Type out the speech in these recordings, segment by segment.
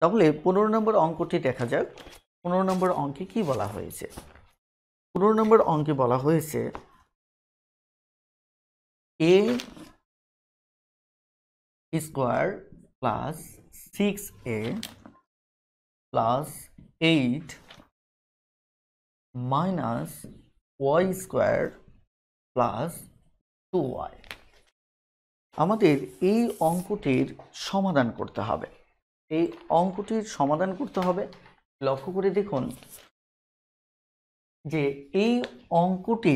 তাহলে 15 নম্বর অঙ্কটি দেখা যাক। 15 নম্বর অঙ্কে কি বলা হয়েছে? 15 নম্বর অঙ্কে বলা হয়েছে a square plus 6a plus 8 minus y square plus 2y। আমাদের এই অঙ্কটির সমাধান করতে হবে। এই অঙ্কটির সমাধান করতে হবে। লক্ষ্য করে দেখুন যে এই অঙ্কটি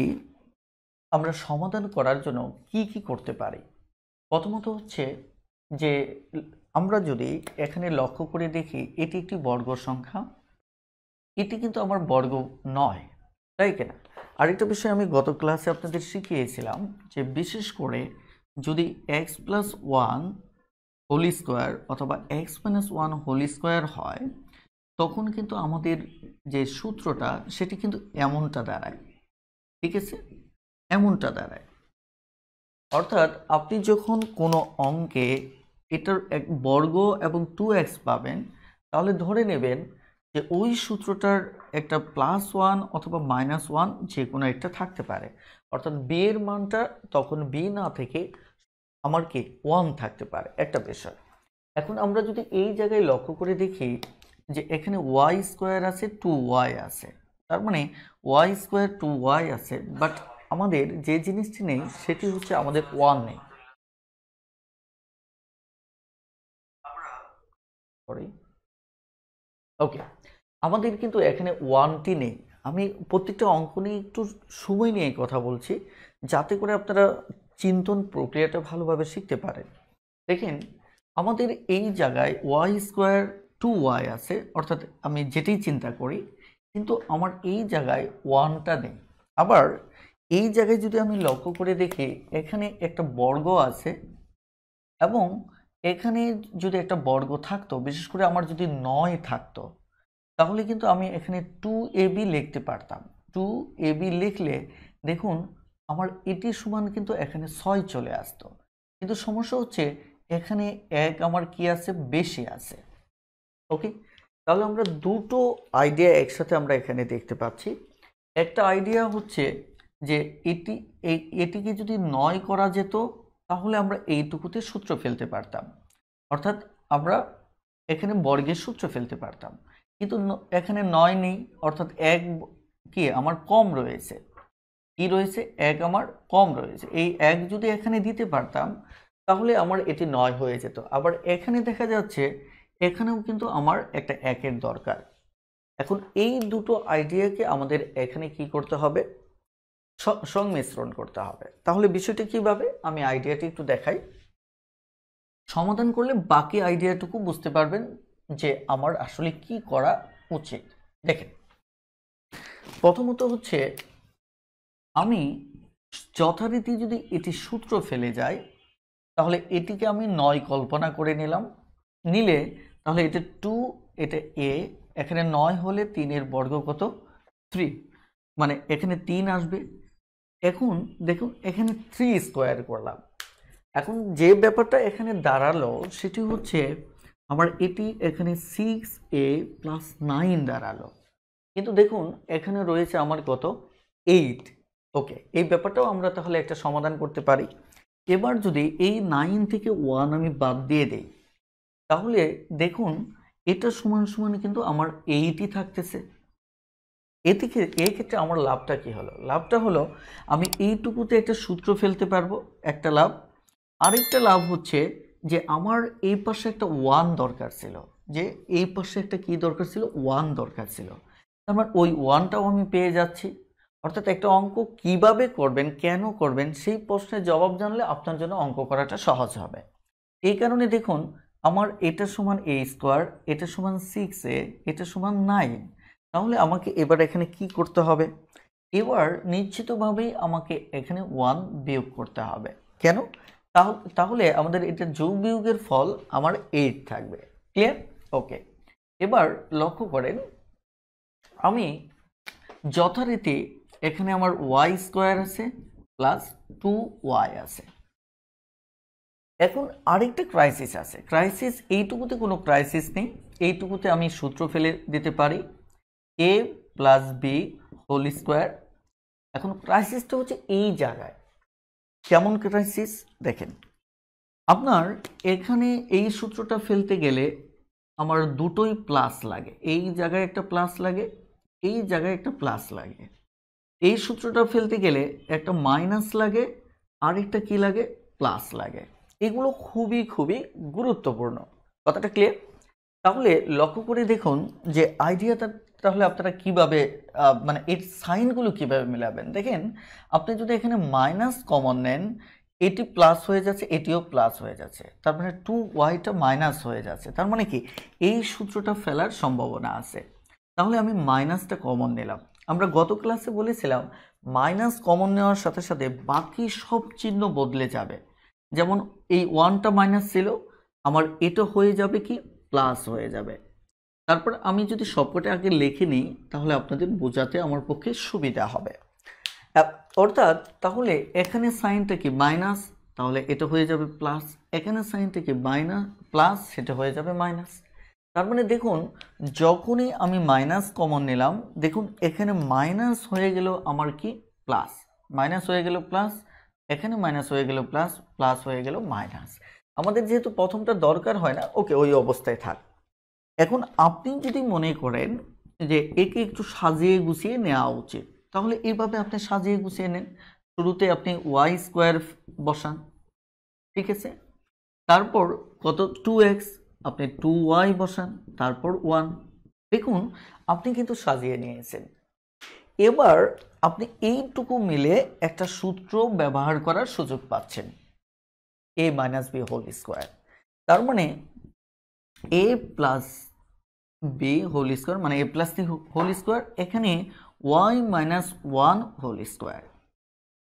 আমরা সমাধান করার জন্য কি কি করতে পারি। প্রথমত হচ্ছে যে আমরা যদি এখানে লক্ষ্য করে দেখি এটি একটি বর্গ সংখ্যা, এটি কিন্তু আমার বর্গ নয়, তাই কিনা? আরেকটা বিষয় আমি গত ক্লাসে আপনাদের শিখিয়েছিলাম যে বিশেষ করে যদি x প্লাস 1 হোল স্কোয়ার অথবা x মাইনাস 1 হোল স্কোয়ার হয় তখন কিন্তু আমাদের যে সূত্রটা সেটি কিন্তু এমনটা দাঁড়ায়। ঠিক আছে, এমনটা দাঁড়ায়। অর্থাৎ আপনি যখন কোনো অঙ্কে এটার এক বর্গ এবং 2x পাবেন তাহলে ধরে নেবেন যে ওই সূত্রটার একটা +1 অথবা -1 যে কোনো একটা থাকতে পারে। অর্থাৎ b এর মানটা তখন b না থেকে আমার কি 1 থাকতে পারে, একটা বিষয়। এখন আমরা যদি এই জায়গায় লক্ষ্য করে দেখি যে এখানে y স্কোয়ার আছে 2y আছে, তার মানে y স্কোয়ার 2y আছে, বাট আমাদের যে জিনিসটি নেই সেটি হচ্ছে আমাদের 1 নেই। ওকে, আমাদের কিন্তু এখানে 1টি নেই। আমি প্রত্যেকটা অঙ্ক নিয়ে একটু সময় নিয়ে কথা বলছি যাতে করে আপনারা চিন্তন প্রক্রিয়াটা ভালোভাবে শিখতে পারেন। দেখেন আমাদের এই জায়গায় y স্কোয়ার 2y আছে, অর্থাৎ আমি যেটাই চিন্তা করি, কিন্তু আমার এই জায়গায় 1টা নেই। আবার এই জায়গায় যদি আমি লক্ষ্য করে দেখি এখানে একটা বর্গ আছে এবং এখানে যদি একটা বর্গ থাকতো, বিশেষ করে আমার যদি 9 থাকতো তাহলে কিন্তু আমি এখানে 2ab লিখতে পারতাম। 2ab লিখলে দেখুন আমার এটি সমান কিন্তু এখানে 6 চলে আসতো। কিন্তু সমস্যা হচ্ছে এখানে 1 আমার কি আছে, বেশি আছে। ওকে, তাহলে আমরা দুটো আইডিয়া একসাথে আমরা এখানে দেখতে পাচ্ছি। একটা আইডিয়া হচ্ছে যে এটিকে যদি 9 করা যেত তাহলে আমরা এইটুকুতে সূত্র ফেলতে পারতাম, অর্থাৎ আমরা এখানে বর্গের সূত্র ফেলতে পারতাম। কিন্তু এখানে 9 নেই, অর্থাৎ 1 কি আমার কম রয়েছে। কি রয়েছে? 1 আমার কম রয়েছে। এই 1 যদি এখানে দিতে পারতাম তাহলে আমার এটি 9 হয়ে যেত। আবার এখানে দেখা যাচ্ছে এখানেও কিন্তু আমার একটা 1-এর দরকার। এখন এই দুটো আইডিয়াকে আমাদের এখানে কি করতে হবে? সংমিশ্রণ করতে হবে। তাহলে বিষয়টি কিভাবে? আমি আইডিয়াটি একটু দেখাই। সমাধান করলে বাকি আইডিয়াটুকু বুঝতে পারবেন যে আমার আসলে কি করা উচিত। দেখেন, প্রথমত হচ্ছে আমি যথারীতি যদি এটি সূত্র ফেলে যাই তাহলে এটিকে আমি 9 কল্পনা করে নিলাম। নিলে তাহলে এটা 2, এটা a, এখানে 9 হলে 3 এর বর্গ কত? 3, মানে এখানে 3 আসবে। এখন দেখুন এখানে 3 স্কোয়ার করলাম। এখন যে ব্যাপারটা এখানে দাঁড়ালো সেটি হচ্ছে আমার এটি এখানে 6a প্লাস 9 দাঁড়ালো, কিন্তু দেখুন এখানে রয়েছে আমার কত? 8। ওকে, এই ব্যাপারটাও আমরা তাহলে একটা সমাধান করতে পারি। এবার যদি এই 9 থেকে 1 আমি বাদ দিয়ে দেই তাহলে দেখুন এটা সমান সমান কিন্তু আমার 8ই থাকতেছে। এদিকে এই ক্ষেত্রে আমার লাভটা কি হলো? লাভটা হলো আমি এইটুকুতে একটা সূত্র ফেলতে পারবো, একটা লাভ। আরেকটা লাভ হচ্ছে যে আমার এই পাশে একটা 1 দরকার ছিল, যে এই পাশে একটা কি দরকার ছিল? 1 দরকার ছিল। আমার ওই 1টাও আমি পেয়ে যাচ্ছি। অর্থাৎ একটা অঙ্ক কিভাবে করবেন, কেন করবেন, সেই প্রশ্নের জবাব জানলে আপনার জন্য অঙ্ক করাটা সহজ হবে। এই কারণে দেখুন আমার এটা সমান a স্কোয়ার, এটা সমান 6a, এটা সমান 9। তাহলে আমাকে এবার এখানে কি করতে হবে? এবার নিশ্চিতভাবেই আমাকে এখানে 1 বিয়োগ করতে হবে। কেন? তাহলে আমাদের এটা যোগ বিয়োগের ফল আমার 8 থাকবে। ক্লিয়ার? ওকে, এবার লক্ষ্য করেন আমি যথারীতি এখানে আমার y স্কোয়ার আছে প্লাস 2y আছে। এখন আরেকটা ক্রাইসিস আছে, ক্রাইসিস এইটুকুতে কোনো ক্রাইসিস নেই, এইটুকুতে আমি সূত্র ফেলে দিতে পারি a plus B whole square. এখন ক্রাইসিসটা হচ্ছে এই জায়গায়। কেমন ক্রাইসিস দেখেন, আপনার এখানে এই সূত্রটা ফেলতে গেলে আমার দুটোই প্লাস লাগে, এই জায়গায় একটা প্লাস লাগে, এই জায়গায় একটা প্লাস লাগে। এই সূত্রটা ফেলতে গেলে একটা মাইনাস লাগে, আরেকটা কি লাগে, প্লাস লাগে। এগুলো খুবই খুবই গুরুত্বপূর্ণ। কথাটা ক্লিয়ার? তাহলে লক্ষ্য করে দেখুন যে আইডিয়াটা তাহলে আপনারা কিভাবে মানে এর সাইনগুলো কিভাবে মেলাবেন। দেখেন, আপনি যদি এখানে মাইনাস কমন নেন, এটি প্লাস হয়ে যাচ্ছে, এটিও প্লাস হয়ে যাচ্ছে, তার মানে 2y-টা মাইনাস হয়ে যাচ্ছে। তার মানে কি এই সূত্রটা ফেলার সম্ভাবনা আছে। তাহলে আমি মাইনাসটা কমন নিলাম। আমরা গত ক্লাসে বলেছিলাম মাইনাস কমন নেওয়ার সাথে সাথে বাকি সব চিহ্ন বদলে যাবে। যেমন এই 1টা মাইনাস ছিল, আমার এটা হয়ে যাবে কি প্লাস হয়ে যাবে। তারপর আমি যদি সবকটা আগে লিখে নিই তাহলে আপনাদের বোঝাতে আমার পক্ষে সুবিধা হবে। অর্থাৎ তাহলে এখানে সাইনটা কি মাইনাস, তাহলে এটা হয়ে যাবে প্লাস। এখানে সাইনটা কি মাইনাস প্লাস, সেটা হয়ে যাবে মাইনাস। তার মানে দেখুন, যখনই আমি মাইনাস কমন নিলাম, দেখুন এখানে মাইনাস হয়ে গেল আমার কি প্লাস, মাইনাস হয়ে গেল প্লাস, এখানে মাইনাস হয়ে গেল প্লাস, প্লাস হয়ে গেল মাইনাস। আমাদের যেহেতু প্রথমটা দরকার হয় না, ওকে ওই অবস্থায় থাক। এখন আপনি যদি মনে করেন যে একে একটু সাজিয়ে গুছিয়ে নেওয়া উচিত, তাহলে এইভাবে আপনি সাজিয়ে গুছিয়ে নেন। শুরুতে আপনি ওয়াই স্কোয়ার বসান, ঠিক আছে? তারপর কত 2x, আপনি 2y বসান, তারপর 1। দেখুন আপনি কিন্তু সাজিয়ে নিয়েছেন। এবার আপনি এইটুকু মিলে একটা সূত্র ব্যবহার করার সুযোগ পাচ্ছেন, a minus B whole square. তার মানে a plus B whole square মানে a plus C whole square, এখানে y মাইনাস 1 হোল স্কোয়ার।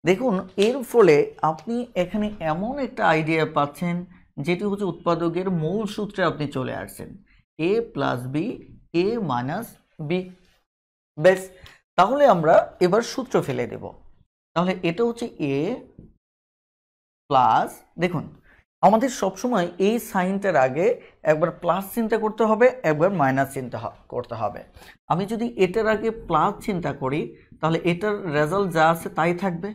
দেখুন এর ফলে আপনি এখানে এমন একটা আইডিয়া পাচ্ছেন যেটি হচ্ছে উৎপাদকের মূল সূত্রে আপনি চলে আসছেন, a plus B a minus B. বেশ, তাহলে আমরা এবার সূত্র ফেলে দেব। তাহলে এটা হচ্ছে a প্লাস, দেখুন আমাদের সবসময় এই সাইনটার আগে একবার প্লাস চিন্তা করতে হবে, একবার মাইনাস চিন্তা করতে হবে। আমি যদি এটার আগে প্লাস চিন্তা করি তাহলে এটার রেজাল্ট যা আছে তাই থাকবে।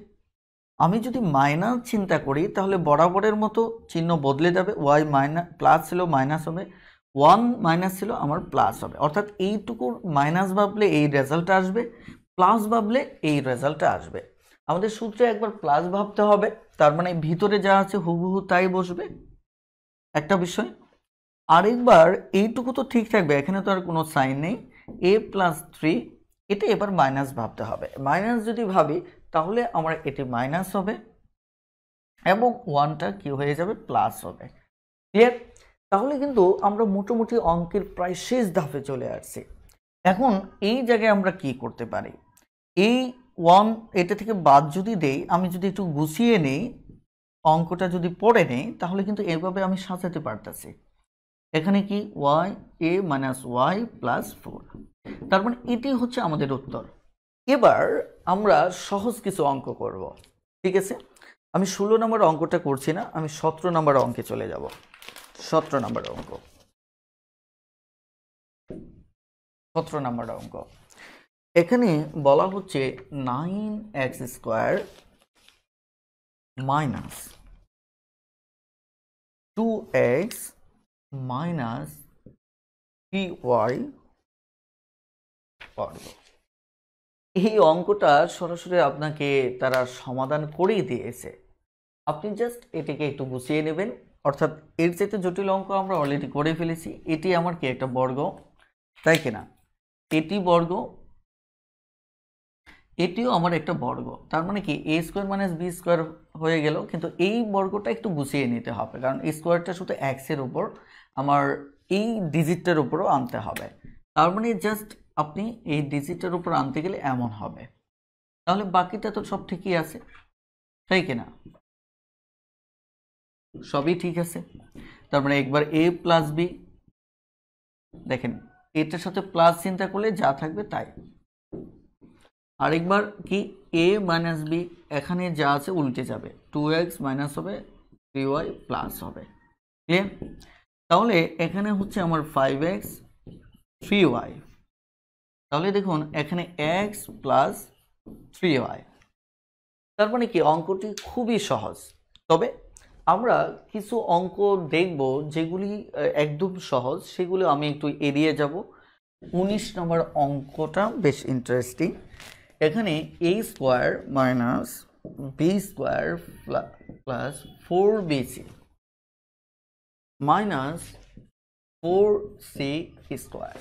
আমি যদি মাইনাস চিন্তা করি তাহলে বরাবরের মতো চিহ্ন বদলে যাবে, ওয়াই মাইনাস প্লাস ছিল মাইনাস হবে, 1 মাইনাস ছিল আমার প্লাস হবে। অর্থাৎ এইটুকুর মাইনাস ভাবলে এই রেজাল্টটা আসবে, প্লাস ভাবলে এই রেজাল্টটা আসবে। আমাদের সূত্রে একবার প্লাস ভাবতে হবে, তার মানে ভিতরে যা আছে হুবহু তাই বসবে, একটা বিষয়। আরেকবার এইটুকু তো ঠিক থাকবে, এখানে তো আর কোনো সাইন নেই, a প্লাস 3, এটা এবার মাইনাস ভাবতে হবে। মাইনাস যদি ভাবি তাহলে আমার এটি মাইনাস হবে এবং 1টা কি হয়ে যাবে প্লাস হবে। ক্লিয়ার? তাহলে কিন্তু আমরা মোটামুটি অঙ্কের প্রায় শেষ ধাপে চলে আসছি। এখন এই জায়গায় আমরা কি করতে পারি, এই 1 এটা থেকে বাদ যদি দেই, আমি যদি একটু গুছিয়ে নেই, অঙ্কটা যদি পড়ে নেই, তাহলে কিন্তু এইভাবে আমি সাজাতে পারতেছি। এখানে কি y a minus Y plus 4, তার মানে এটি হচ্ছে আমাদের উত্তর। এবার আমরা সহজ কিছু অঙ্ক করব, ঠিক আছে? আমি 16 নম্বর অঙ্কটা করছি না, আমি 17 নম্বর অঙ্কে চলে যাব। 17 নম্বর অঙ্ক, 17 নম্বর অঙ্ক। এখানে বলা হচ্ছে 9x square minus 2x minus 3y বর্গ। এই অঙ্কটা সরাসরি আপনাকে তারা সমাধান করেই দিয়েছে, আপনি জাস্ট এটিকে একটু গুছিয়ে নেবেন। অর্থাৎ এর চাইতে জটিল অঙ্ক আমরা অলরেডি করে ফেলেছি। এটি আমার কি একটা বর্গ, তাই কিনা? এটি বর্গ, এটিও আমার একটা বর্গ, তার মানে কি a square minus B square হয়ে গেল। কিন্তু এই বর্গটা একটু গুছিয়ে নিতে হবে, কারণ এই স্কোয়ারটা শুধু এক্সের উপর, আমার এই ডিজিটটার উপরও আনতে হবে। তার মানে জাস্ট আপনি এই ডিজিটটার উপর আনতে গেলে এমন হবে, তাহলে বাকিটা তো সব ঠিকই আছে, তাই কিনা? সবই ঠিক আছে। তার মানে একবার a প্লাস বি, দেখেন এটার সাথে প্লাস চিন্তা করলে যা থাকবে তাই। আরেকবার কি a মাইনাস বি, এখানে যা আছে উল্টে যাবে, 2x মাইনাস হবে 3y প্লাস হবে। ক্লিয়ার? তাহলে এখানে হচ্ছে আমার 5x 3y, তাহলে দেখুন এখানে x প্লাস 3y। তার মানে কি অঙ্কটি খুবই সহজ। তবে আমরা কিছু অঙ্ক দেখব যেগুলি একদম সহজ, সেগুলো আমি একটু এড়িয়ে যাব। 19 নম্বর অঙ্কটা বেশ ইন্টারেস্টিং। এখানে a square minus B square plus 4bc minus 4c square.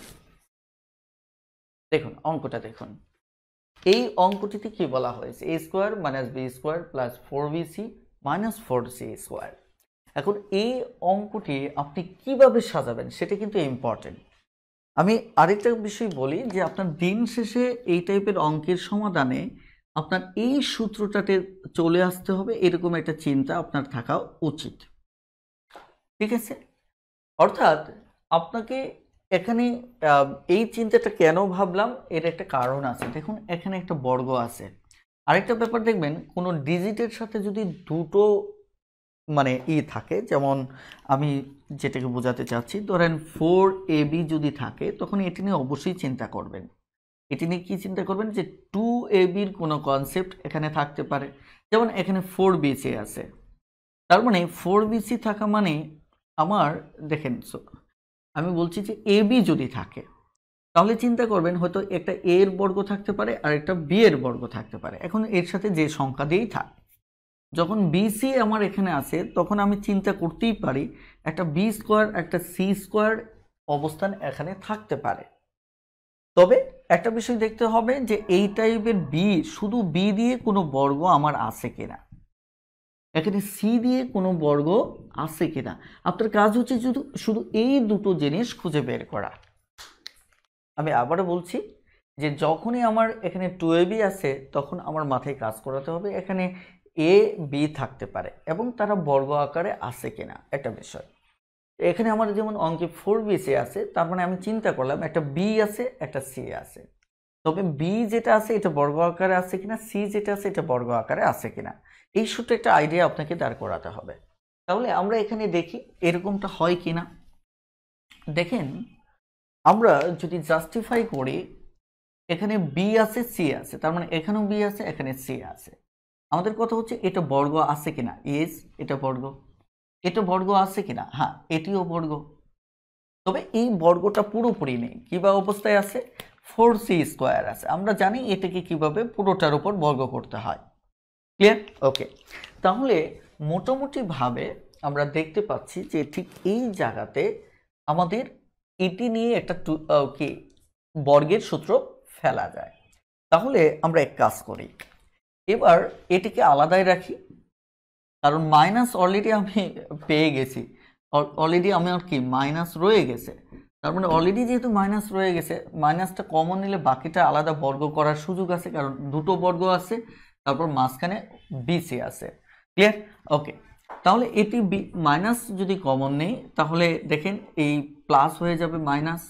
দেখুন অঙ্কটা দেখুন, এই অঙ্কটিতে কি বলা হয়েছে, a square minus B square plus 4bc minus 4c square. এখন এই অঙ্কটি আপনি কিভাবে সাজাবেন সেটা কিন্তু ইম্পর্টেন্ট। আমি আরেকটা বিষয় বলি যে আপনার দিন শেষে এই টাইপের অঙ্কের সমাধানে আপনার এই সূত্রটাতে চলে আসতে হবে, এরকম একটা চিন্তা আপনার থাকা উচিত। ঠিক আছে? অর্থাৎ আপনাকে এখানে এই চিন্তাটা কেন ভাবলাম, এর একটা কারণ আছে। দেখুন এখানে একটা বর্গ আছে। আরেকটা ব্যাপার দেখবেন, কোনো ডিজিটের সাথে যদি দুটো মানে থাকে, যেমন আমি যেটাকে বোঝাতে চাচ্ছি, ধরেন 4ab যদি থাকে, তখন এটি নিয়ে অবশ্যই চিন্তা করবেন। এটি নিয়ে কি চিন্তা করবেন যে 2ab-র কোনো কনসেপ্ট এখানে থাকতে পারে। যেমন এখানে 4bc আছে, তার মানে 4bc থাকা মানে আমার দেখেন, আমি বলছি যে ab যদি থাকে তাহলে চিন্তা করবেন হয়তো একটা a এর বর্গ থাকতে পারে আর একটা b এর বর্গ থাকতে পারে। এখন এর সাথে যে সংখ্যা দিয়েই থাক, যখন bc আমার এখানে আছে তখন আমি চিন্তা করতেই পারি একটা b স্কোয়ার একটা c স্কোয়ার অবস্থান এখানে থাকতে পারে। তবে একটা বিষয় দেখতে হবে যে এই টাইপের b, শুধু b দিয়ে কোনো বর্গ আমার আছে কিনা, এখানে c দিয়ে কোনো বর্গ আছে কিনা। আপনার কাজ হচ্ছে শুধু এই দুটো জিনিস খুঁজে বের করা। আমি আবারও বলছি যে যখনই আমার এখানে 2ab আছে তখন আমার মাথায় কাজ করাতে হবে এখানে a b থাকতে পারে এবং তারা বর্গ আকারে আছে কিনা একটা বিষয়। এখানে আমার যেমন অঙ্কে 4bc আছে, তার মানে আমি চিন্তা করলাম একটা b আছে একটা c আছে। তবে b যেটা আছে এটা বর্গ আকারে আছে কিনা, c যেটা আছে এটা বর্গ আকারে আছে কিনা, এই সূত্রে একটা আইডিয়া আপনাকে দাঁড় করাতে হবে। তাহলে আমরা এখানে দেখি এরকমটা হয় কিনা। দেখেন আমরা যদি জাস্টিফাই করি, এখানে b আছে c আছে, তার মানে এখানেও b আছে এখানে c আছে। আমাদের কথা হচ্ছে এটা বর্গ আছে কিনা, ইয়েস এটা বর্গ। এটা বর্গ আছে কিনা, হ্যাঁ এটিও বর্গ। তবে এই বর্গটা পুরোপুরি নেই, কিবা অবস্থায় আছে 4c স্কোয়ার আছে। আমরা জানি এটাকে কিভাবে পুরোটার উপর বর্গ করতে হয়। ক্লিয়ার? ওকে, তাহলে মোটামুটিভাবে আমরা দেখতে পাচ্ছি যে ঠিক এই জায়গাতে আমাদের এটি নিয়ে একটা কি বর্গের সূত্র ফেলা যায়। তাহলে আমরা এক কাজ করি, এবার এটিকে আলাদাই রাখি, কারণ মাইনাস অলরেডি আমি পেয়ে গেছি, অলরেডি আমার কি মাইনাস রয়ে গেছে। তার মানে অলরেডি যেহেতু মাইনাস রয়ে গেছে, মাইনাসটা কমন নিলে বাকিটা আলাদা বর্গ করার সুযোগ আছে, কারণ দুটো বর্গ আছে, তারপর মাঝখানে বিসি আছে। ক্লিয়ার? ওকে, তাহলে এটি মাইনাস যদি কমন নেই তাহলে দেখেন এই প্লাস হয়ে যাবে মাইনাস,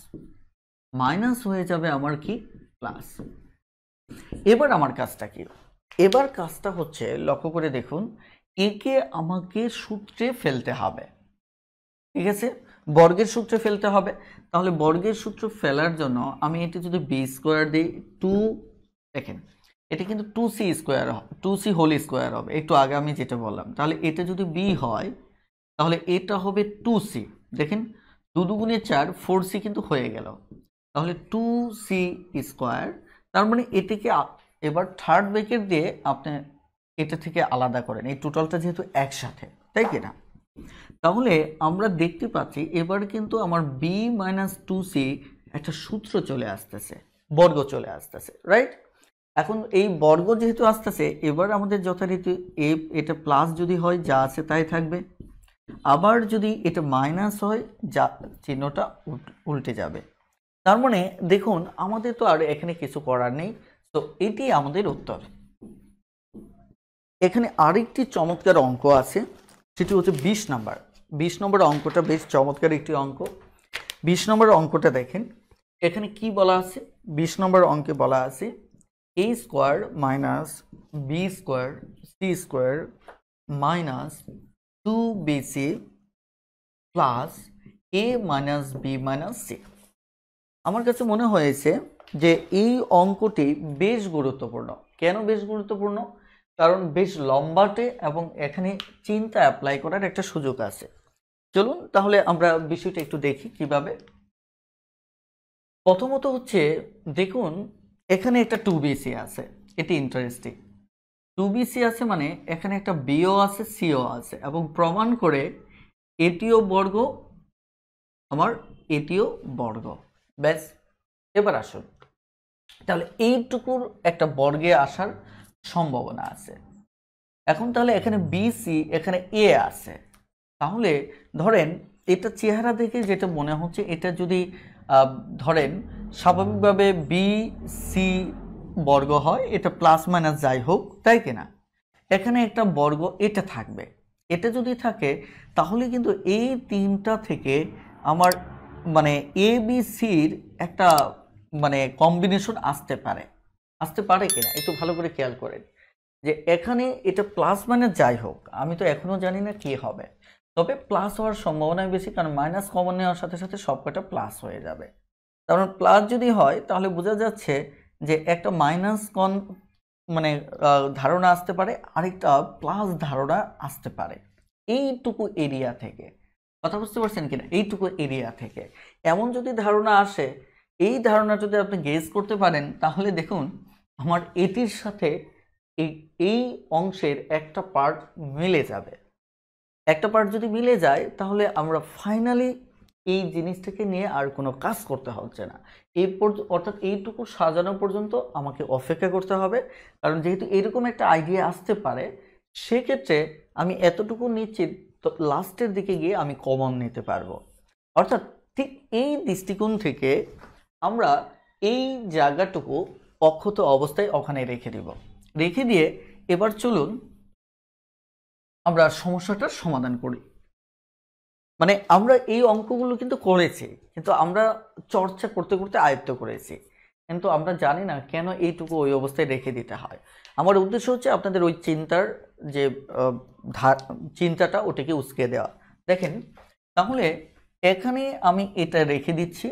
মাইনাস হয়ে যাবে আমার কি প্লাস। এবার আমার কাজটা কি, এবার কাজটা হচ্ছে লক্ষ্য করে দেখুন, একে আমাকে সূত্রে ফেলতে হবে। ঠিক আছে, বর্গের সূত্রে ফেলতে হবে। তাহলে বর্গের সূত্র ফেলার জন্য আমি এটি যদি বি স্কোয়ার দিই, 2 দেখেন এটা কিন্তু 2c square, 2c whole square হবে, একটু আগে আমি যেটা বললাম। তাহলে এটা যদি b হয় তাহলে এটা হবে 2c। দেখেন 2 দুগুণে 4, 4c কিন্তু হয়ে গেল, তাহলে 2c স্কোয়ার। তার মানে এটিকে এবার থার্ড ব্র্যাকেট দিয়ে আপনি এটা থেকে আলাদা করেন, এই টোটালটা যেহেতু একসাথে, তাই কি না? তাহলে আমরা দেখতে পাচ্ছি এবার কিন্তু আমার b মাইনাস 2c একটা সূত্র চলে আসতেছে, বর্গ চলে আসতেছে, রাইট? এখন এই বর্গ যেহেতু আসতেছে, এবার আমাদের যথারীতি এটা প্লাস যদি হয় যা আছে তাই থাকবে, আবার যদি এটা মাইনাস হয় যা চিহ্নটা উল্টে যাবে। তার মানে দেখুন আমাদের তো আর এখানে কিছু করার নেই, তো এটি আমাদের উত্তর। এখানে আরেকটি চমৎকার অঙ্ক আছে, সেটি হচ্ছে 20 নাম্বার। 20 নম্বর অঙ্কটা বেশ চমৎকার একটি অঙ্ক। 20 নম্বর অঙ্কটা দেখেন, এখানে কি বলা আছে, 20 নম্বর অঙ্কে বলা আছে a square minus B square C square minus 2bc plus a minus B minus C. আমার কাছে মনে হয়েছে যে এই অঙ্কটি বেশ গুরুত্বপূর্ণ। কেন বেশ গুরুত্বপূর্ণ? কারণ বেশ লম্বাটে এবং এখানে চিন্তা অ্যাপ্লাই করার একটা সুযোগ আছে। চলুন তাহলে আমরা বিষয়টা একটু দেখি কিভাবে। প্রথমত হচ্ছে দেখুন এখানে একটা 2bc আছে, এটি ইন্টারেস্টিং। 2bc আছে মানে এখানে একটা বিও আছে সিও আছে এবং প্রমাণ করে এটিও বর্গ আমার এটিও বর্গ। ব্যাস, এবার আসুন তাহলে এইটুকুর একটা বর্গে আসার সম্ভাবনা আছে। এখন তাহলে এখানে বিসি এখানে এ আছে, তাহলে ধরেন এটা চেহারা দেখে যেটা মনে হচ্ছে এটা যদি ধরেন স্বাভাবিকভাবে বি সি বর্গ হয়, এটা প্লাস মাইনাস যাই হোক, তাই কিনা? এখানে একটা বর্গ এটা থাকবে, এটা যদি থাকে তাহলে কিন্তু এই তিনটা থেকে আমার মানে এ বি সির একটা মানে কম্বিনেশন আসতে পারে কিনা একটু ভালো করে খেয়াল করেন। যে এখানে এটা প্লাস মাইনাস যাই হোক, আমি তো এখনো জানি না কি হবে, তবে প্লাস হওয়ার সম্ভাবনা বেশি, কারণ মাইনাস কমন নেওয়ার সাথে সাথে সবকটা প্লাস হয়ে যাবে। কারণ প্লাস যদি হয় তাহলে বোঝা যাচ্ছে যে একটা মাইনাস মানে ধারণা আসতে পারে, আরেকটা প্লাস ধারণা আসতে পারে এইটুকু এরিয়া থেকে। কথা বুঝতে পারছেন কিনা? এইটুকু এরিয়া থেকে এমন যদি ধারণা আসে, এই ধারণা যদি আপনি গেস করতে পারেন তাহলে দেখুন আমার এটির সাথে এই অংশের একটা পার্ট মিলে যাবে। একটা পার্ট যদি মিলে যায় তাহলে আমরা ফাইনালি এই জিনিসটাকে নিয়ে আর কোনো কাজ করতে হচ্ছে না। অর্থাৎ এইটুকু সাজানো পর্যন্ত আমাকে অপেক্ষা করতে হবে, কারণ যেহেতু এরকম একটা আইডিয়া আসতে পারে সেক্ষেত্রে আমি এতটুকু নিশ্চিত তো লাস্টের দিকে গিয়ে আমি কমন নিতে পারবো। অর্থাৎ ঠিক এই দৃষ্টিকোণ থেকে আমরা এই জায়গাটুকু অক্ষত অবস্থায় ওখানে রেখে দিয়ে এবার চলুন আমরা সমস্যাটার সমাধান করি। মানে আমরা এই অঙ্কগুলো কিন্তু করেছি, কিন্তু আমরা চর্চা করতে করতে আয়ত্ত করেছি, কিন্তু আমরা জানি না কেন এইটুকু ওই অবস্থায় রেখে দিতে হয়। আমার উদ্দেশ্য হচ্ছে আপনাদের ওই চিন্তার যে চিন্তাটা ওটাকে উস্কে দেওয়া। দেখেন তাহলে এখানে আমি এটা রেখে দিচ্ছি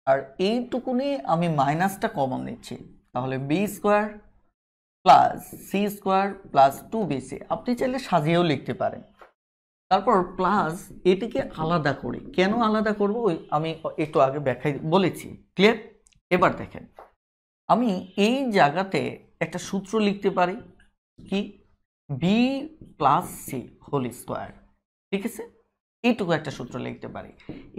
আর এইটুকু নিয়ে আমি মাইনাসটা কমন নিচ্ছি, তাহলে B square plus C square plus 2bc। আপনি চাইলে সাজিয়েও লিখতে পারেন। তারপর প্লাস এটিকে আলাদা করি, কেন আলাদা করব ওই আমি একটু আগে ব্যাখ্যায় বলেছি, ক্লিয়ার? এবার দেখেন আমি এই জায়গাতে একটা সূত্র লিখতে পারি কি, B plus C whole square, ঠিক আছে? এইটুকু একটা সূত্র লিখতে পারি,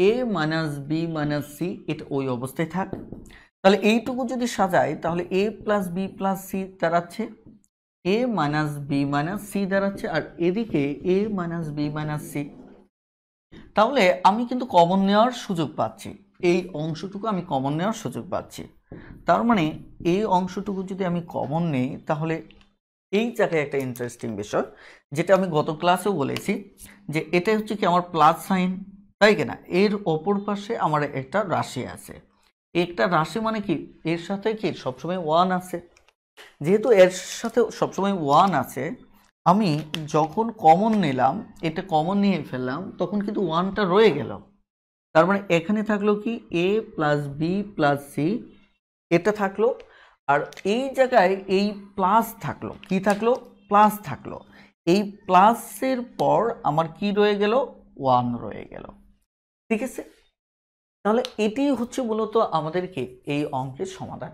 A minus B minus C, এটা ওই অবস্থায় থাক। তাহলে এইটুকু যদি সাজাই তাহলে A plus B plus C দাঁড়াচ্ছে A minus B minus C দাঁড়াচ্ছে, আর এদিকে A minus B minus C. তাহলে আমি কিন্তু কমন নেওয়ার সুযোগ পাচ্ছি, এই অংশটুকু আমি কমন নেওয়ার সুযোগ পাচ্ছি। তার মানে এই অংশটুকু যদি আমি কমন নেই তাহলে এই জায়গায় একটা ইন্টারেস্টিং বিষয়, যেটা আমি গত ক্লাসেও বলেছি, যে এটা হচ্ছে কি আমার প্লাস সাইন, তাই কিনা? এর অপর পাশে আমার একটা রাশি আছে, একটা রাশি মানে কি এর সাথে কি সবসময় 1 আছে। যেহেতু এর সাথে সবসময় 1 আছে, আমি যখন কমন নিলাম, এটা কমন নিয়ে ফেললাম, তখন কিন্তু 1টা রয়ে গেল। তার মানে এখানে থাকলো কি এ প্লাস বি প্লাস সি, এটা থাকলো, আর এই জায়গায় এই প্লাস থাকলো, কি থাকলো? প্লাস থাকলো। এই প্লাসের পর আমার কি রয়ে গেল? 1 রয়ে গেল, ঠিক আছে? তাহলে এটি হচ্ছে মূলত আমাদেরকে এই অঙ্কের সমাধান।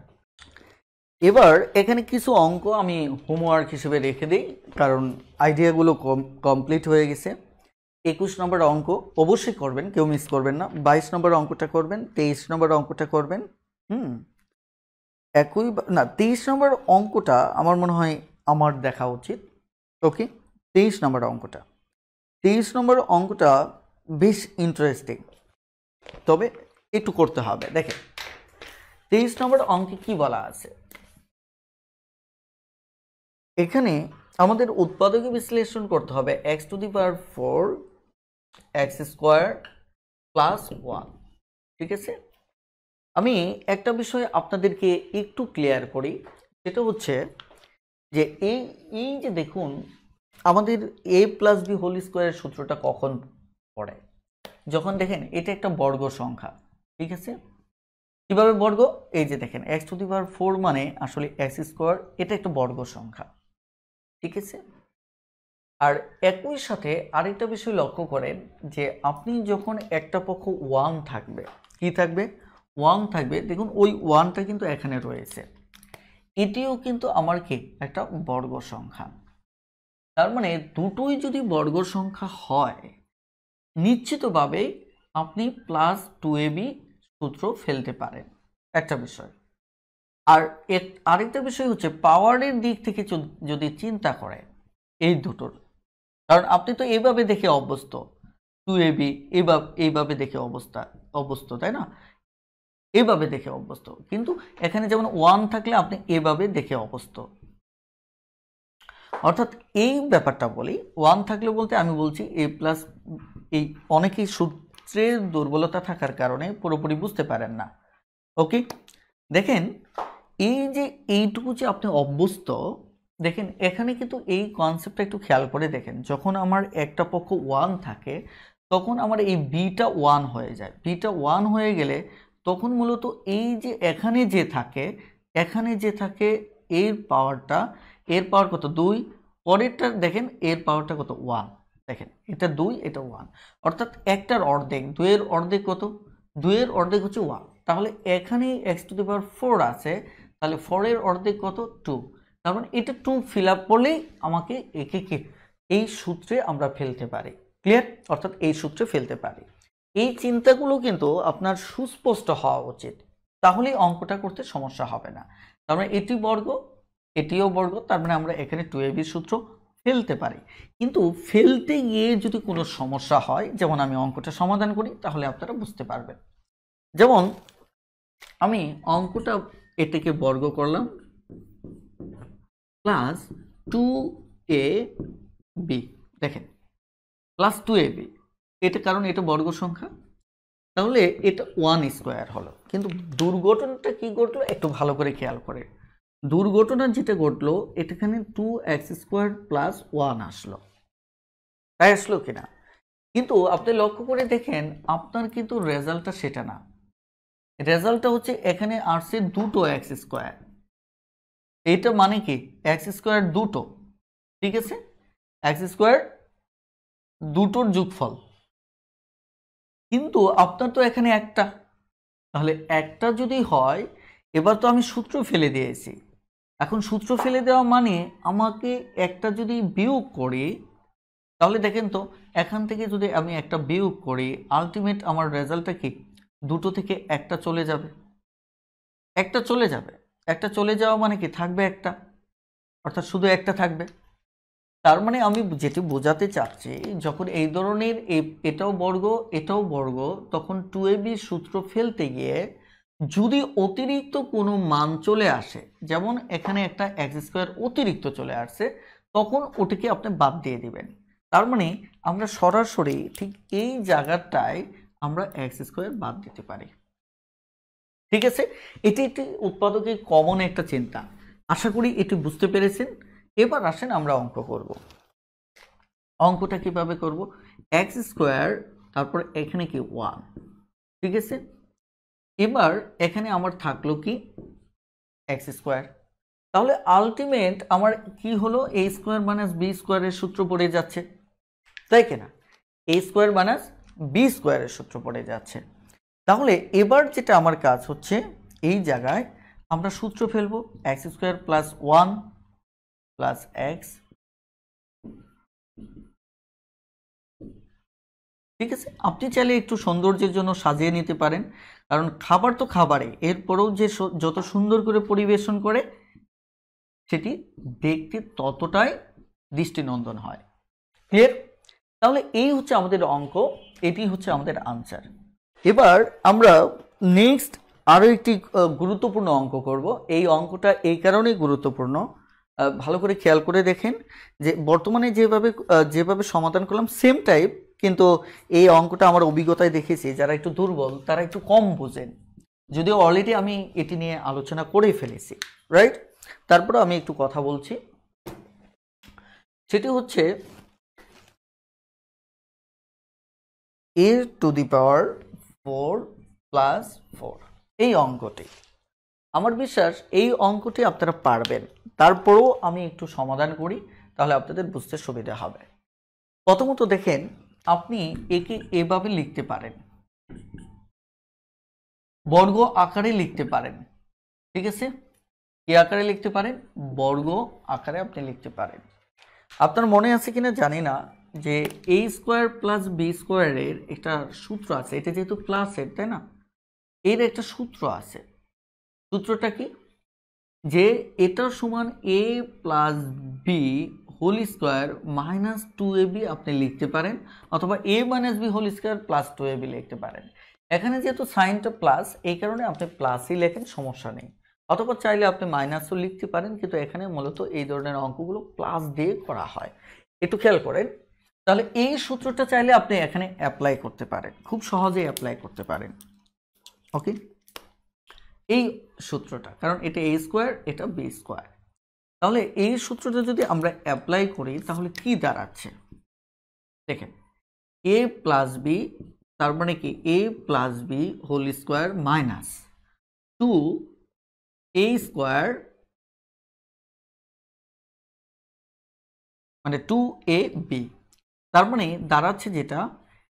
এবার এখানে কিছু অঙ্ক আমি হোমওয়ার্ক হিসেবে রেখে দিই, কারণ আইডিয়াগুলো কমপ্লিট হয়ে গেছে। 21 নম্বর অঙ্ক অবশ্যই করবেন, কেউ মিস করবেন না। 22 নম্বর অঙ্কটা করবেন, 23 নম্বর অঙ্কটা করবেন। একই না, 23 নম্বর অঙ্কটা আমার মনে হয় আমার দেখা উচিত। ওকে, 23 নম্বর অঙ্কটা বেশ ইন্টারেস্টিং, তবে একটু করতে হবে। দেখেন 23 নম্বর অঙ্কে কি বলা আছে, এখানে আমাদের উৎপাদকে বিশ্লেষণ করতে হবে x⁴ x² প্লাস 1, ঠিক আছে? আমি একটা বিষয় আপনাদেরকে একটু ক্লিয়ার করি, সেটা হচ্ছে যে এই যে দেখুন আমাদের a প্লাস বি হোল স্কোয়ারের সূত্রটা কখন পড়ে? যখন দেখেন এটা একটা বর্গ সংখ্যা, ঠিক আছে? কিভাবে বর্গ? এই যে দেখেন x⁴ মানে আসলে x², এটা একটা বর্গ সংখ্যা, ঠিক আছে? আর একই সাথে আরেকটা বিষয় লক্ষ্য করেন যে আপনি যখন একটা পক্ষ 1 থাকবে, কি থাকবে? 1 থাকবে, দেখুন ওই 1টা কিন্তু এখানে রয়েছে, এটিও কিন্তু আমার কি একটা বর্গ সংখ্যা। তার মানে দুটোই যদি বর্গ সংখ্যা হয়, নিশ্চিতভাবে আপনি +2ab সূত্র ফেলতে পারেন, একটা বিষয়। আর আরেকটা বিষয় হচ্ছে পাওয়ারের দিক থেকে যদি চিন্তা করেন এই দুটোর, কারণ আপনি তো এইভাবে দেখে অভ্যস্ত, 2ab এইভাবে দেখে অভ্যস্ত, তাই না? এইভাবে দেখে অভ্যস্ত, কিন্তু এখানে যেমন 1 থাকলে আপনি এভাবে দেখে অভ্যস্ত। অর্থাৎ এই ব্যাপারটা বলি, 1 থাকলে বলতে আমি বলছি a প্লাস, এই অনেকেই সূত্রের দুর্বলতা থাকার কারণে পুরোপুরি বুঝতে পারেন না। ওকে, দেখেন এই যে এইটুকু যে আপনি অভ্যস্ত, দেখেন এখানে কিন্তু এই কনসেপ্টটা একটু খেয়াল করে দেখেন, যখন আমার একটা পক্ষ 1 থাকে তখন আমার এই বিটা 1 হয়ে যায়। বিটা 1 হয়ে গেলে তখন মূলত এই যে এখানে যে থাকে এর পাওয়ার কত? 2। পরেরটা দেখেন এর পাওয়ারটা কত? 1। দেখেন এটা 2, এটা 1, অর্থাৎ একটার অর্ধেক, 2 এর অর্ধেক কত? 2 এর অর্ধেক হচ্ছে 1। তাহলে এখানে x⁴ আছে, তাহলে 4 এর অর্ধেক কত? 2। তার মানে এটা 2 ফিল আপ করলেই আমাকে একে এই সূত্রে আমরা ফেলতে পারি। ক্লিয়ার? অর্থাৎ এই সূত্রে ফেলতে পারি। এই চিন্তাগুলো কিন্তু আপনার সুস্পষ্ট হওয়া উচিত, তাহলেই অঙ্কটা করতে সমস্যা হবে না। তার মানে এটি বর্গ, এটিও বর্গ, তার মানে আমরা এখানে 2ab সূত্র ফেলতে পারি। কিন্তু ফেলতে গিয়ে যদি কোনো সমস্যা হয়, যেমন আমি অঙ্কটা সমাধান করি, তাহলে আপনারা বুঝতে পারবেন। যেমন আমি অঙ্কটা এটাকে বর্গ করলাম +2ab, দেখেন +2ab, এটা কারণ এটা বর্গ সংখ্যা, তাহলে এটা 1² হলো। কিন্তু দুর্ঘটনাটা কি ঘটলো একটু ভালো করে খেয়াল করে, দুর্ঘটনা যেটা ঘটলো এটাখানে 2x² + 1 আসলো, তাই আসলো কিনা? কিন্তু আপনি লক্ষ্য করে দেখেন আপনার কিন্তু রেজাল্টটা সেটা না, রেজাল্টটা হচ্ছে এখানে আসছে দুটো x²। এটা মানে কি x² দুটো, ঠিক আছে? x² দুটোর যোগফল, কিন্তু আপনার তো এখানে একটা, তাহলে একটা যদি হয়, এবার তো আমি সূত্র ফেলে দিয়েছি। এখন সূত্র ফেলে দেওয়া মানে আমাকে একটা যদি বিয়োগ করি, তাহলে দেখেন তো এখান থেকে যদি আমি একটা বিয়োগ করি, আলটিমেট আমার রেজাল্টটা কি? দুটো থেকে একটা চলে যাবে, একটা চলে যাবে। একটা চলে যাওয়া মানে কি? থাকবে একটা, অর্থাৎ শুধু একটা থাকবে। তার মানে আমি যেটি বোঝাতে চাচ্ছি, যখন এই ধরনের এটাও বর্গ, তখন 2ab সূত্র ফেলতে গিয়ে যদি অতিরিক্ত কোনো মান চলে আসে, যেমন এখানে একটা x² অতিরিক্ত চলে আসছে, তখন ওটিকে আপনি বাদ দিয়ে দিবেন। তার মানে আমরা সরাসরি ঠিক এই জায়গাটায় আমরা x² বাদ দিতে পারি, ঠিক আছে? এটি একটি উৎপাদকের কমন একটা চিন্তা, আশা করি এটি বুঝতে পেরেছেন। এবার আসেন আমরা অঙ্ক করব। অঙ্কটা কিভাবে করব? x², তারপর এখানে কি 1, ঠিক আছে? এবার এখানে আমার থাকলো কি x², তাহলে আলটিমেট আমার কি হলো? a² - b² এর সূত্র পড়ে যাচ্ছে, তাই কিনা? a² - b² এর সূত্র পড়ে যাচ্ছে। তাহলে এবার যেটা আমার কাজ হচ্ছে, এই জায়গায় আমরা সূত্র ফেলবো x² + 1 + x, ঠিক আছে? আপনি চাইলে একটু সৌন্দর্যের জন্য সাজিয়ে নিতে পারেন, কারণ খাবার তো খাবারই, এরপরেও যে যত সুন্দর করে পরিবেশন করে সেটি দেখতে ততটাই দৃষ্টিনন্দন হয়। ক্লিয়ার? তাহলে এই হচ্ছে আমাদের অঙ্ক, এটি হচ্ছে আমাদের আনসার। এবার আমরা নেক্সট আরও একটি গুরুত্বপূর্ণ অঙ্ক করব। এই অঙ্কটা এই কারণেই গুরুত্বপূর্ণ, ভালো করে খেয়াল করে দেখেন যে বর্তমানে যেভাবে সমাধান করলাম সেম টাইপ, কিন্তু এই অঙ্কটা আমার অভিজ্ঞতায় দেখেছি যারা একটু দুর্বল তারা একটু কম বোঝেন, যদিও অলরেডি আমি এটি নিয়ে আলোচনা করে ফেলেছি, রাইট? তারপরে আমি একটু কথা বলছি। সেটি হচ্ছে a to the power 4 plus 4, এই অঙ্কটি। আমার বিশ্বাস এই অঙ্কটি আপনারা পারবেন। তারপরেও আমি একটু সমাধান করি, তাহলে আপনাদের বুঝতে সুবিধা হবে। প্রথমত দেখেন, আপনি একে এভাবে লিখতে পারেন, বর্গ আকারে লিখতে পারেন, ঠিক আছে? কি আকারে লিখতে পারেন? বর্গ আকারে আপনি লিখতে পারেন। আপনার মনে আছে কিনা জানি না যে a স্কোয়ার প্লাস বি স্কোয়ারের একটা সূত্র আছে। এটা যেহেতু ক্লাসের, তাই না, এর একটা সূত্র আছে। সূত্রটা কি? যে এটা সমান a plus B whole square minus 2ab আপনি লিখতে পারেন, অথবা a minus B whole square plus 2ab লিখতে পারেন। এখানে যেহেতু সাইনটা প্লাস, এই কারণে আপনি প্লাসই লেখেন, সমস্যা নেই। অথবা চাইলে আপনি মাইনাসও লিখতে পারেন, কিন্তু এখানে মূলত এই ধরনের অঙ্কগুলো প্লাস দিয়ে করা হয়। একটু খেয়াল করেন। তাহলে এই সূত্রটা চাইলে আপনি এখানে অ্যাপ্লাই করতে পারেন, খুব সহজেই অ্যাপ্লাই করতে পারেন। ওকে, এই সূত্রটা, কারণ এটা a স্কোয়ার, এটা b স্কোয়ার। তাহলে এই সূত্রটা যদি আমরা অ্যাপ্লাই করি তাহলে কি দাঁড়াচ্ছে দেখেন, a প্লাস বি, তার মানে কি a plus B whole square minus 2a square, মানে 2ab, তার মানে দাঁড়াচ্ছে যেটা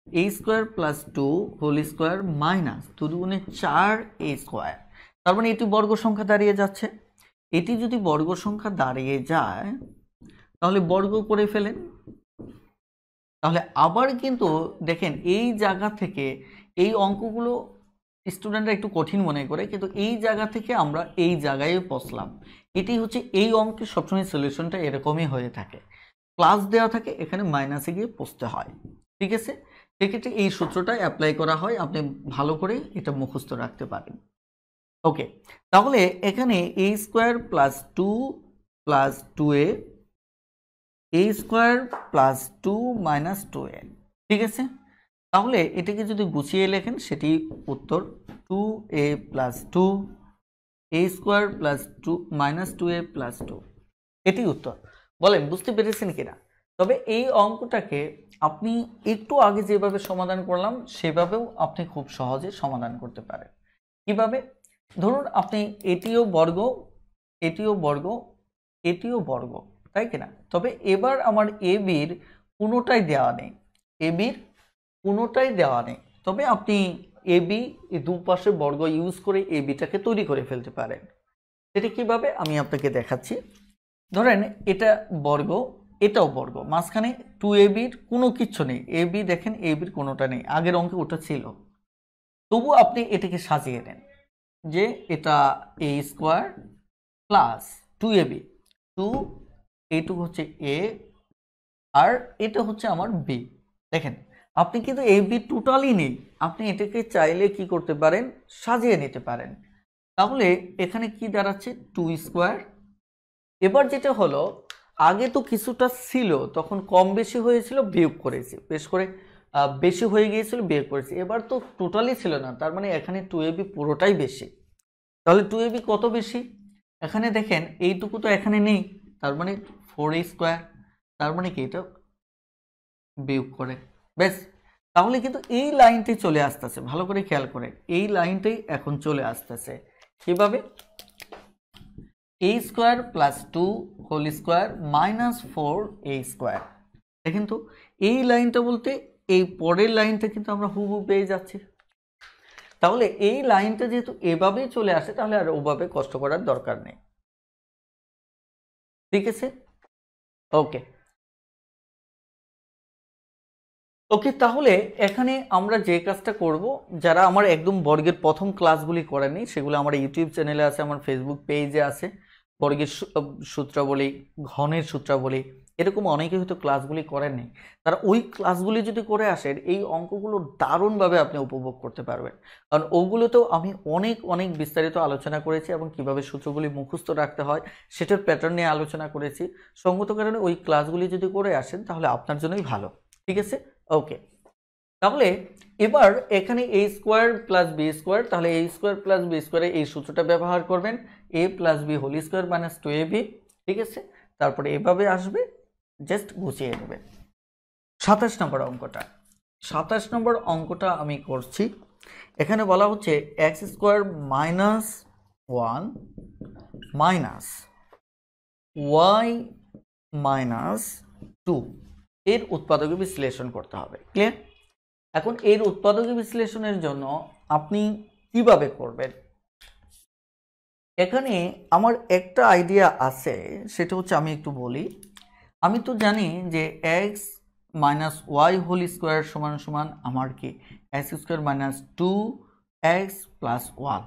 a square plus 2 whole square minus 2 দুগুণে 4a স্কোয়ার। তার মানে এটি বর্গ সংখ্যা দাঁড়িয়ে যাচ্ছে। এটি যদি বর্গ সংখ্যা দাঁড়িয়ে যায় তাহলে বর্গ করে ফেলেন। তাহলে আবার কিন্তু দেখেন, এই জায়গা থেকে এই অঙ্কগুলো স্টুডেন্টরা একটু কঠিন মনে করে, কিন্তু এই জায়গা থেকে আমরা এই জায়গায় পৌঁছলাম। এটি হচ্ছে এই অঙ্কের সবসময় সলিউশনটা এরকমই হয়ে থাকে, প্লাস দেওয়া থাকে, এখানে মাইনাসে গিয়ে পৌঁছতে হয়, ঠিক আছে? সেক্ষেত্রে এই সূত্রটা অ্যাপ্লাই করা হয়, আপনি ভালো করে এটা মুখস্থ রাখতে পারেন। ওকে, তাহলে এখানে a square plus 2 plus 2a, a square plus 2 minus 2a, ঠিক আছে? তাহলে এটাকে যদি গুছিয়ে লেখেন সেটি উত্তর 2a plus 2, a square plus 2 minus 2a plus 2, এটি উত্তর। বলেন বুঝতে পেরেছেন কিনা? তবে এই অঙ্কটাকে আপনি একটু আগে যেভাবে সমাধান করলাম সেভাবেও আপনি খুব সহজে সমাধান করতে পারেন। কিভাবে? ধরুন আপনি এটিও বর্গ, এটিও বর্গ, এটিও বর্গ, তাই কিনা? তবে এবার আমার এ বির কোনোটাই দেওয়া নেই, এ বির কোনোটাই দেওয়া নেই। তবে আপনি এ বি দুপাশে বর্গ ইউজ করে এ বিটাকে তৈরি করে ফেলতে পারেন। সেটা কিভাবে আমি আপনাকে দেখাচ্ছি। ধরেন এটা বর্গ, এটাও বর্গ, মাঝখানে 2ab কোনো কিচ্ছু নেই, এ বি দেখেন এ বির কোনোটা নেই, আগের অঙ্কে ওটা ছিল। তবু আপনি এটাকে সাজিয়ে নেন যে এটা a স্কোয়ার প্লাস 2ab, 2 এইটুকু হচ্ছে a, আর এটা হচ্ছে আমার b। দেখেন আপনি কিন্তু a b টোটালি নেই, আপনি এটাকে চাইলে কি করতে পারেন, সাজিয়ে নিতে পারেন। তাহলে এখানে কি দাঁড়াচ্ছে 2 স্কোয়ার। এবার যেটা হলো, আগে তো কিছুটা ছিল, তখন কম বেশি হয়েছিল, বিয়োগ করেছি, বেশ করে বেশি হয়ে গিয়েছিল, বিয়োগ করেছি। এবার তো টোটালি ছিল না, তার মানে এখানে 2ab পুরোটাই বেশি। তাহলে 2ab কত বেশি? এখানে দেখেন এইটুকু তো এখানে নেই, তার মানে 4a স্কোয়ার, তার মানে কি এটা বিয়োগ করে, বেশ। তাহলে কিন্তু এই লাইনটাই চলে আসতেছে, ভালো করে খেয়াল করে, এই লাইনটাই এখন চলে আসতেছে। কিভাবে? a square plus 2 whole square minus 4a square. দেখেন তো এই লাইনটা বলতে এই পরের লাইনটা কিন্তু আমরা হুবহু পেয়ে যাচ্ছি। তাহলে এই লাইনটা যেহেতু এভাবেই চলে আসে, তাহলে আর ওভাবে কষ্ট করার দরকার নেই, ঠিক আছে? ওকে ওকে, তাহলে এখানে আমরা যে কাজটা করব, যারা আমার একদম বর্গের প্রথম ক্লাসগুলি করেনি সেগুলো আমার ইউটিউব চ্যানেলে আছে, আমার ফেসবুক পেজে আছে, বর্গের সূত্রাবলী, ঘনের সূত্রাবলী, এরকম অনেকে হয়তো ক্লাসগুলি করেননি। তারা ওই ক্লাসগুলি যদি করে আসেন, এই অঙ্কগুলো দারুণভাবে আপনি উপভোগ করতে পারবেন। কারণ ওগুলোতেও আমি অনেক অনেক বিস্তারিত আলোচনা করেছি, এবং কিভাবে সূত্রগুলি মুখস্থ রাখতে হয় সেটার প্যাটার্ন নিয়ে আলোচনা করেছি। সঙ্গত কারণে ওই ক্লাসগুলি যদি করে আসেন তাহলে আপনার জন্যই ভালো, ঠিক আছে? ওকে, তাহলে এবার এখানে a square plus B square, তাহলে a স্কোয়ার প্লাস বি স্কোয়ারে এই সূত্রটা ব্যবহার করবেন, a plus B whole square minus 2ab, ঠিক আছে? তারপরে এভাবে আসবে, জাস্ট গুছিয়ে নেবেন। 27 নম্বর অঙ্কটা, 27 নম্বর অঙ্কটা আমি করছি। এখানে বলা হচ্ছে X square minus 1 minus Y minus 2 এর উৎপাদকে বিশ্লেষণ করতে হবে। ক্লিয়ার? এখন এর উৎপাদকে বিশ্লেষণের জন্য আপনি কিভাবে করবেন? এখানে আমার একটা আইডিয়া আছে, সেটা হচ্ছে আমি একটু বলি। আমি তো জানি যে X minus Y whole square সমান সমান আমার কি x square minus 2x plus 1,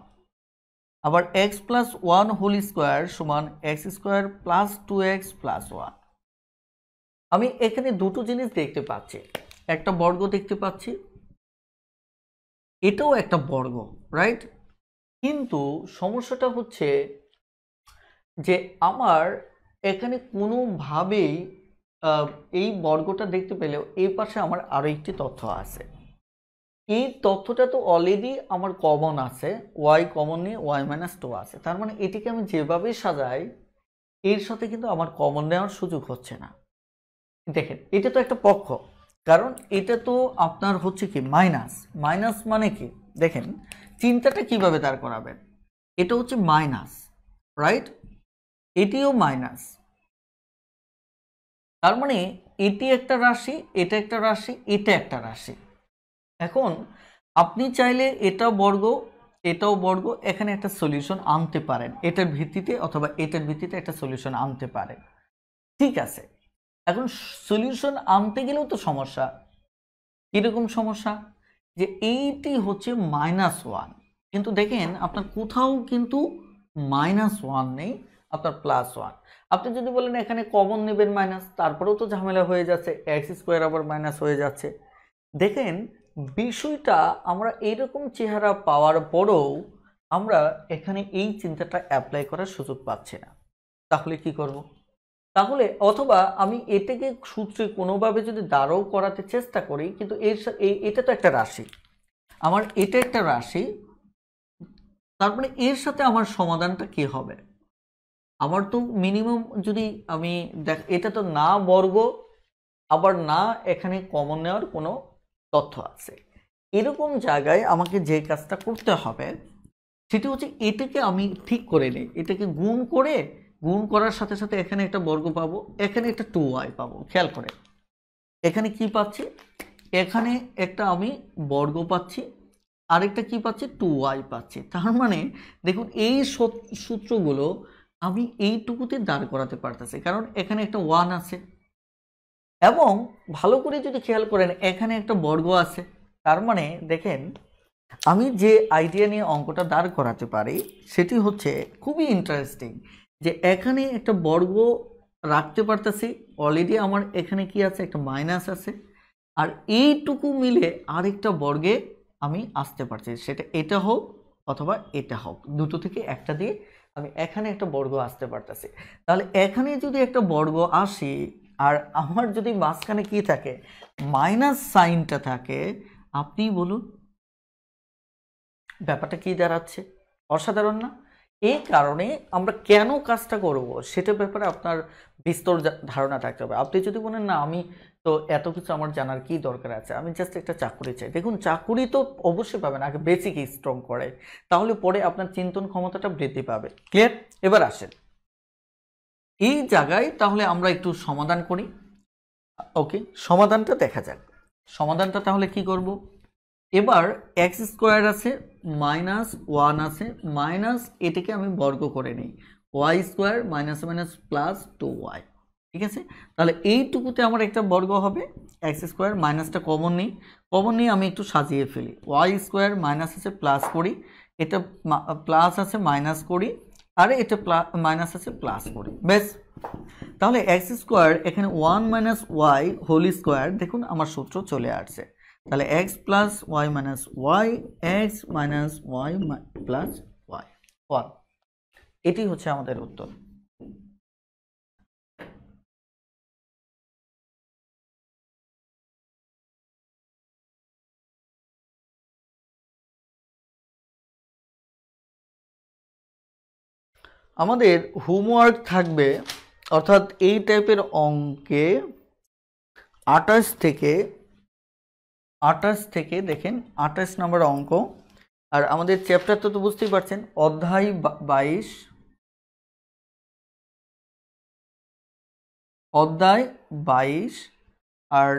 আবার x প্লাস 1 হোল স্কোয়ার সমান x square plus 2x plus 1। আমি এখানে দুটো জিনিস দেখতে পাচ্ছি, একটা বর্গ দেখতে পাচ্ছি, এটাও একটা বর্গ, রাইট? কিন্তু সমস্যাটা হচ্ছে যে আমার এখানে কোনোভাবেই এই বর্গটা দেখতে পেলেও এই পাশে আমার আরো একটি তথ্য আছে। এই তথ্যটা তো অলরেডি আমার কমন আছে, ওয়াই কমন নিয়ে ওয়াই মাইনাস 2 আছে। তার মানে এটিকে আমি যেভাবে সাজাই এর সাথে কিন্তু আমার কমন নেওয়ার সুযোগ হচ্ছে না। দেখেন এটা তো একটা পক্ষ, কারণ এটা তো আপনার হচ্ছে কি মাইনাস, মাইনাস মানে কি দেখেন চিন্তাটা কিভাবে দাঁড় করাবেন। এটা হচ্ছে মাইনাস, রাইট? এটিও মাইনাস, তার মানে এটি একটা রাশি, এটা একটা রাশি, এটা একটা রাশি। এখন আপনি চাইলে এটা বর্গ এটাও বর্গ, এখানে একটা সলিউশন আনতে পারেন এটার ভিত্তিতে, অথবা এটার ভিত্তিতে একটা সলিউশন আনতে পারেন। ঠিক আছে, এখন সলিউশন আনতে গেলেও তো সমস্যা। কিরকম সমস্যা? যে এইটি হচ্ছে -1, কিন্তু দেখেন আপনার কোথাও কিন্তু -1 নেই, আপনার +1। আপনি যদি বলেন এখানে কমন নেবেন মাইনাস, তারপরেও তো ঝামেলা হয়ে যাচ্ছে, এক্স স্কোয়ার আবার মাইনাস হয়ে যাচ্ছে। দেখেন বিষয়টা আমরা এইরকম চেহারা পাওয়ার পরেও আমরা এখানে এই চিন্তাটা অ্যাপ্লাই করার সুযোগ পাচ্ছি না। তাহলে কি করব? তাহলে অথবা আমি এটাকে সূত্রে কোনোভাবে যদি দাঁড়াও করাতে চেষ্টা করি, কিন্তু এটা তো একটা রাশি, আমার এটা একটা রাশি, তারপরে এর সাথে আমার সমাধানটা কি হবে? আমার তো মিনিমাম যদি আমি দেখ, এটা তো না বর্গ আবার না এখানে কমন নেওয়ার কোনো তথ্য আছে। এরকম জায়গায় আমাকে যে কাজটা করতে হবে সেটি হচ্ছে এটাকে আমি ঠিক করে নিই, এটাকে গুণ করার সাথে সাথে এখানে একটা বর্গ পাবো, এখানে একটা 2y পাবো। খেয়াল করে এখানে কি পাচ্ছি, এখানে একটা আমি বর্গ পাচ্ছি, আরেকটা কি পাচ্ছি 2y পাচ্ছি। তার মানে দেখুন এই সূত্রগুলো আমি এইটুকুতে দাঁড় করাতে পারতেছি, কারণ এখানে একটা 1 আছে, এবং ভালো করে যদি খেয়াল করেন এখানে একটা বর্গ আছে। তার মানে দেখেন আমি যে আইডিয়া নিয়ে অঙ্কটা দাঁড় করাতে পারি সেটি হচ্ছে খুবই ইন্টারেস্টিং, যে এখানে একটা বর্গ রাখতে পারতেছি, অলরেডি আমার এখানে কি আছে, একটা মাইনাস আছে, আর এইটুকু মিলে আরেকটা বর্গে আমি আসতে পারছি, সেটা এটা হোক অথবা এটা হোক, দুটো থেকে একটা দিয়ে আমি এখানে একটা বর্গ আসতে পারতেছি। তাহলে এখানে যদি একটা বর্গ আসি আর আমার যদি মাঝখানে কি থাকে, মাইনাস সাইনটা থাকে, আপনি বলুন ব্যাপারটা কি দাঁড়াচ্ছে? অসাধারণ না? এই কারণে আমরা কেন কাজটা করব সেটার ব্যাপারে আপনার বিস্তর ধারণা থাকতে হবে। আপনি যদি বলেন না আমি তো এত কিছু আমার জানার কি দরকার আছে, আমি জাস্ট একটা চাকুরি চাই, দেখুন চাকুরি তো অবশ্যই পাবেন, আগে বেসিক স্ট্রং করে, তাহলে পরে আপনার চিন্তন ক্ষমতাটা বৃদ্ধি পাবে। ক্লিয়ার? এবার আসেন এই জায়গায়, তাহলে আমরা একটু সমাধান করি। ওকে, সমাধানটা দেখা যাক। সমাধানটা তাহলে কি করব? এবার এক্স স্কোয়ার আছে, -1 আছে, মাইনাস এটাকে আমি বর্গ করে নিই, Y square minus minus plus 2y। ঠিক আছে, তাহলে এইটুকুতে আমার একটা বর্গ হবে এক্স স্কোয়ার, মাইনাসটা কমন নিয়ে আমি একটু সাজিয়ে ফেলি, ওয়াই স্কোয়ার মাইনাস আছে প্লাস করি, এটা প্লাস আছে মাইনাস করি, আর এটা মাইনাস আছে প্লাস করি, বেশ। তাহলে এক্স স্কোয়ার এখানে 1 মাইনাস ওয়াই হোল স্কোয়ার, দেখুন আমার সূত্র চলে আসছে। তাহলে X plus Y minus Y, X minus Y plus Y 1, এটি হচ্ছে আমাদের উত্তর। আমাদের হোমওয়ার্ক থাকবে অর্থাৎ এই টাইপের অঙ্কে 28 থেকে দেখেন 28 নম্বর অঙ্ক। আর আমাদের চ্যাপ্টারটা তো বুঝতেই পারছেন, অধ্যায় 22 আর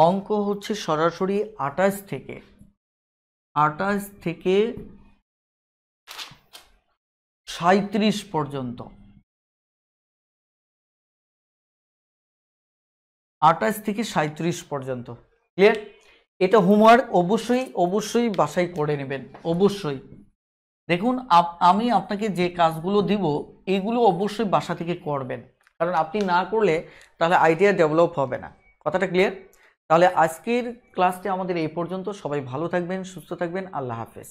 অঙ্ক হচ্ছে সরাসরি 28 থেকে 37 পর্যন্ত। 28 থেকে 37 পর্যন্ত। ক্লিয়ার? এটা হোমওয়ার্ক অবশ্যই বাসায় করে নেবেন, অবশ্যই। দেখুন আমি আপনাকে যে কাজগুলো দিব এগুলো অবশ্যই বাসা থেকে করবেন, কারণ আপনি না করলে তাহলে আইডিয়া ডেভেলপ হবে না। কথাটা ক্লিয়ার? তাহলে আজকের ক্লাসটি আমাদের এই পর্যন্ত। সবাই ভালো থাকবেন, সুস্থ থাকবেন। আল্লাহ হাফেজ।